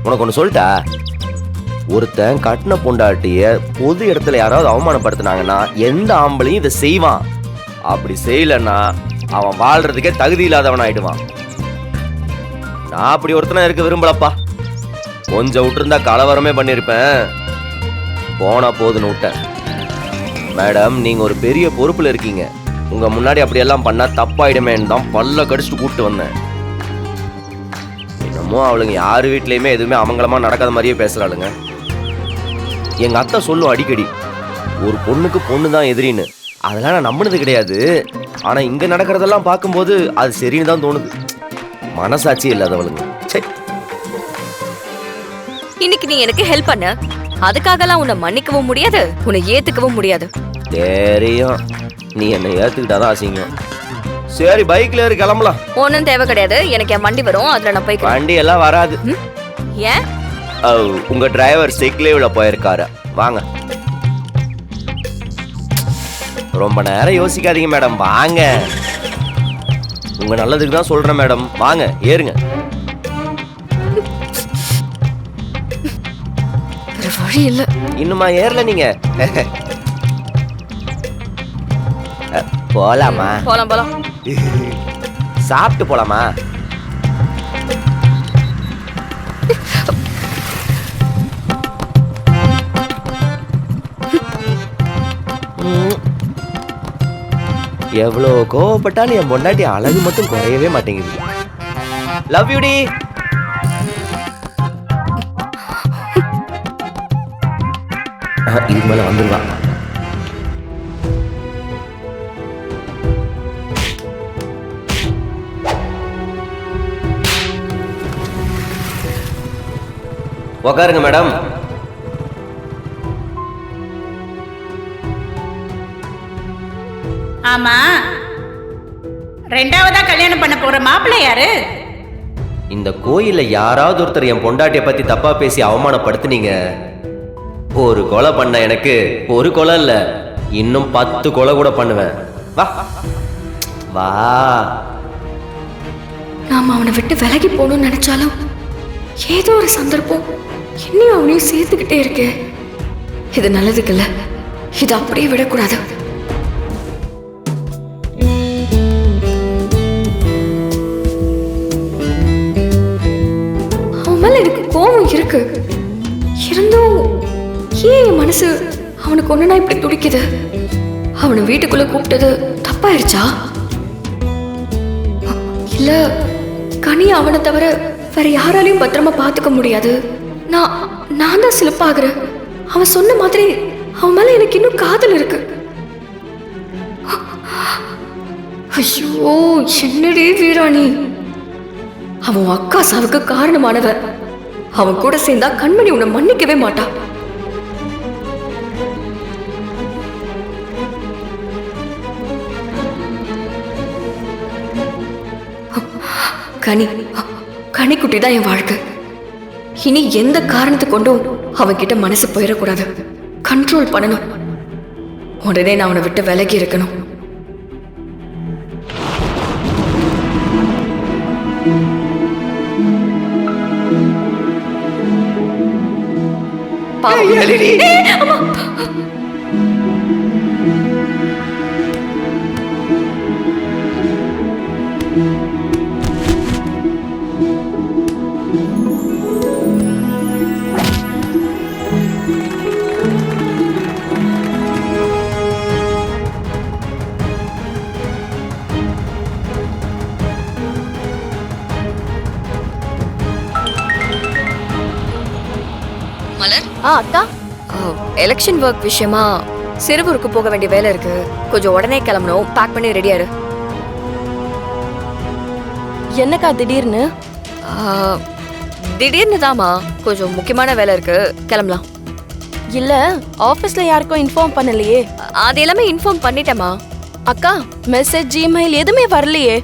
உனக்கு ஒன்று சொல்லிட்டா, ஒருத்தன் கட்டின பொண்டாட்டிய பொது இடத்துல யாராவது அவமானப்படுத்தினாங்கன்னா எந்த ஆம்பளையும் இதை செய்வான். அப்படி செய்யலன்னா அவன் வாழ்றதுக்கே தகுதி இல்லாதவன் ஆயிடுவான். நான் அப்படி ஒருத்தனா இருக்க விரும்பலப்பா. கொஞ்சம் விட்டுருந்தா கலவரமே பண்ணியிருப்பேன். போனா போதுன்னு விட்டேன். மேடம், நீங்க ஒரு பெரிய பொறுப்புல இருக்கீங்க. உங்க முன்னாடி அப்படி எல்லாம் பண்ணா தப்பாயிடுமேன்னு தான் பல்ல கடிச்சிட்டு கூப்பிட்டு வந்தேன். என்னமோ அவளுங்க யாரு வீட்லயுமே எதுவுமே அமங்கலமா நடக்காத மாதிரியே பேசுறாளுங்க. எங்க அத்தை சொல்லும் அடிக்கடி, ஒரு பொண்ணுக்கு பொண்ணு தான் எதிரின்னு. அதெல்லாம் நான் நம்பினது கிடையாது. ஆனா இங்க நடக்கிறதெல்லாம் பார்க்கும்போது அது சரின்னு தான் தோணுது. மனசாட்சி இல்லாதவளுங்க. இன்னைக்கு நீ எனக்கு ஹெல்ப் பண்ண, அதுக்காகலாம் உன்னை மன்னிக்கவும் முடியாது, உன்னை ஏத்துக்கவும் முடியாது. தெரியும், நீ என்னை ஏத்துக்கிட்டாதான் அசிங்கம். சரி, பைக்ல ஏறி கிளம்பலாம். ஒன்னும் தேவை கிடையாது, எனக்கு என் வண்டி வரும், அதுல நான் போய். வண்டி எல்லாம் வராது. ஏன்? உங்க டிரைவர் சிக் லீவ்ல போயிருக்காரு. வாங்க. ரொம்ப நேரம் யோசிக்காதீங்க மேடம், வாங்க. உங்க நல்லதுக்கு தான் சொல்றேன் மேடம், வாங்க ஏறுங்க. வழி இல்ல. இன்னுமா ஏறல நீங்க? போலாமா? போலாம் போலாம். சாப்பிட்டு போலாமா? எவ்வளவு கோவப்பட்டாலும் என் பொண்டாட்டி அழகு மட்டும் குறையவே மாட்டேங்குது. லவ் யூ டி. இது மேல வந்துருவா. உக்காருங்க மேடம். ஆமா, ரெண்டாவதா கல்யாணம் பண்ண போற மாப்பிள்ளை யாரு? இந்த கோயில்ல யாராவது ஒருத்தர் என் பொண்டாட்டிய பத்தி தப்பா பேசி அவமானப்படுத்தினீங்க, ஒரு கொலை பண்ண எனக்கு ஒரு கொலை இல்ல, இன்னும் 10 கொலை கூட பண்ணுவேன். வா வா. நாம அவனை விட்டு விலகி போகணும்னு நினைச்சாலும் ஏதோ ஒரு சந்தர்ப்பம் என்னையும் அவனையும் சேர்த்துக்கிட்டே இருக்கு. இது நல்லதுக்கு இல்ல, இது அப்படியே விடக்கூடாது. அவன் மேல எனக்கு கோபம் இருக்கு, இருந்தும் ஏன் என் மனசு அவனுக்கு ஒண்ணுனா இப்படி துடிக்குது? அவனை வீட்டுக்குள்ள கூப்பிட்டது தப்பாயிருச்சா? இல்ல கனி அவனை தவிர வேற யாராலையும் பத்திரமா பாத்துக்க முடியாது, நான் தான் சிலப்பாகிறேன். அவன் சொன்ன மாதிரி அவன் மேல எனக்கு இன்னும் காதல் இருக்கு. ஐயோ, என்னடி வீராணி, அவன் அக்கா சாவுக்கு காரணமானவன். அவன் கூட சேர்ந்தா கண்மணி உன்னை மன்னிக்கவே மாட்டா. கனிக்குட்டி தான் என் வாழ்க்கை. இனி எந்த காரணத்தை கொண்டும் அவன்கிட்ட மனசு போயிடக்கூடாது. கண்ட்ரோல் பண்ணணும். உடனே நான் அவனை விட்டு விலகி இருக்கணும். மலர். அக்கா, எலெக்ஷன் ஒர்க் விஷயமா சிறுவூருக்கு போக வேண்டிய வேலை இருக்கு. கொஞ்சம் உடனே கிளம்பணும். பேக் பண்ணி ரெடியா இரு. என்னக்கா திடீர்னு? திடீர்னு தாமா, கொஞ்சம் முக்கியமான வேலை இருக்கு, கிளம்பலாம். இல்ல, ஆபீஸ்ல யாருக்கும் இன்ஃபார்ம் பண்ணலையே. அது எல்லாமே இன்ஃபார்ம் பண்ணிட்டேமா. அக்கா, மெசேஜ் ஜிமெயில் எதுவுமே வரலையே.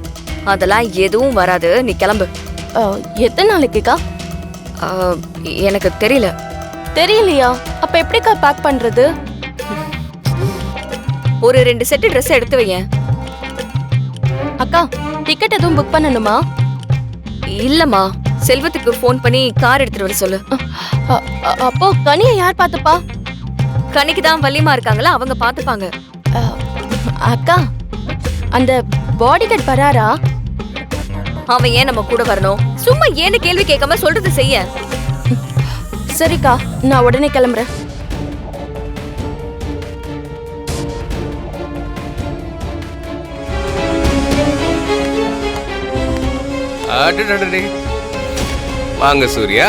அதெல்லாம் எதுவும் வராது, நீ கிளம்பு. எத்தனை நாளைக்குக்கா? எனக்கு தெரியல. தெரியலையா? அப்ப எப்படிக்கா பேக் பண்றது? ஒரு 2 செட் ட்ரெஸ் எடுத்து வையேன். அக்கா, டிக்கெட் எதுவும் புக் பண்ணணுமா? இல்லம்மா, செல்வத்துக்கு ஃபோன் பண்ணி கார் எடுத்துட்டு வர சொல்லு. அப்போ கனியை யார் பார்த்துப்பா? கனிக்கு தான் வள்ளிமா இருக்காங்களா, அவங்க பாத்துப்பாங்க. அ, அக்கா அந்த பாடி கார்டு வராரா? அவன் ஏன் நம்ம கூட வரணும்? சும்மா ஏன்னு கேள்வி கேட்காம சொல்றது செய்ய. சரிக்கா, நான் உடனே கிளம்புறேன். அடடடடே. வாங்க சூர்யா,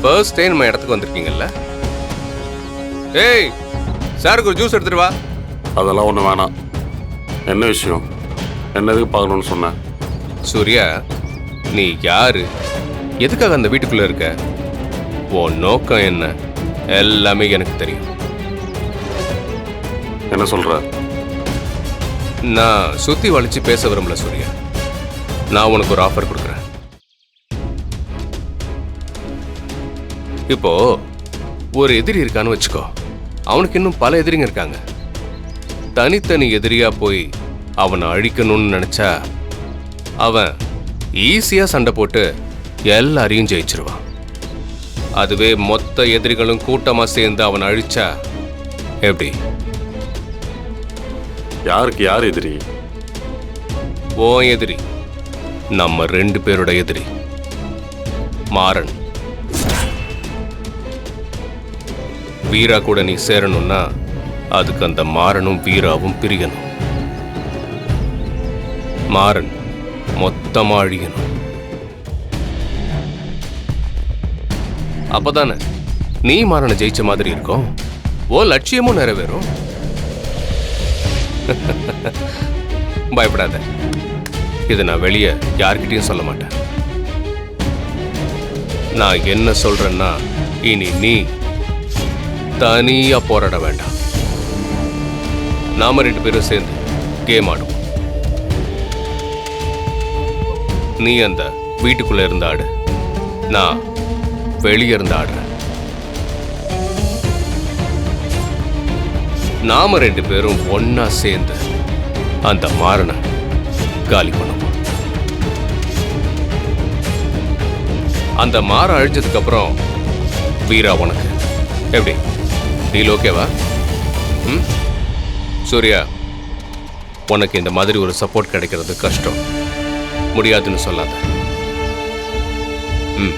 ஃபர்ஸ்ட் டைம் நம்ம இடத்துக்கு வந்திருக்கீங்கல்ல? ஏய், சாருக்கு ஒரு ஜூஸ் எடுத்துட்டு வா. அதெல்லாம் ஒன்றும் வேணாம். என்ன விஷயம்? என்னதுக்கு பார்க்கணும்னு சொன்னேன்? சூர்யா, நீ யாரு, எதுக்காக அந்த வீட்டுக்குள்ள இருக்க, உன் நோக்கம் என்ன, எல்லாமே எனக்கு தெரியும். என்ன சொல்ற? நான் சுத்தி வளைச்சு பேச விரும்பல சூர்யா. நான் உனக்கு ஒரு ஆஃபர் கொடுக்குறேன். இப்போ ஒரு எதிரி இருக்கான்னு வச்சுக்கோ. அவனுக்கு இன்னும் பல எதிரிங்க இருக்காங்க. தனித்தனி எதிரியா போய் அவனை அழிக்கணும்னு நினைச்சா அவன் ஈஸியா சண்டை போட்டு எல்லாரையும் ஜெயிச்சிருவான். அதுவே மொத்த எதிரிகளும் கூட்டமா சேர்ந்து அவனை அழிச்சா எப்படி? யாருக்கு யார் எதிரி? ஓ எதிரி நம்ம 2 பேரோட எதிரி மாறன். வீரா கூட நீ சேரணும்னா அதுக்கு அந்த மாறனும் வீராவும் பிரியணும். மாறன் மொத்தமா அழியணும். அப்பதானே நீ மாறனை ஜெயிச்ச மாதிரி இருக்கும், ஓ லட்சியமும் நிறைவேறும். பயப்படாத, இதை நான் வெளியே யார்கிட்டயும் சொல்ல மாட்டேன். நான் என்ன சொல்றேன்னா, இனி நீ தனியா போராட வேண்டாம். நாம 2 பேரும் சேர்ந்து கேம் ஆடுவோம். நீ அந்த வீட்டுக்குள்ள இருந்து ஆடு, நான் வெளியே இருந்து ஆடுறேன். நாம 2 பேரும் ஒன்னா சேர்ந்து அந்த மாறனை காலி பண்ணுவோம். அந்த மாற அழிஞ்சதுக்கு அப்புறம் வீரா உனக்கு எப்படி? டீல் ஓகேவா? ம் சூர்யா, உனக்கு இந்த மாதிரி ஒரு சப்போர்ட் கிடைக்கிறது கஷ்டம். முடியாதுன்னு சொல்லாத. ம்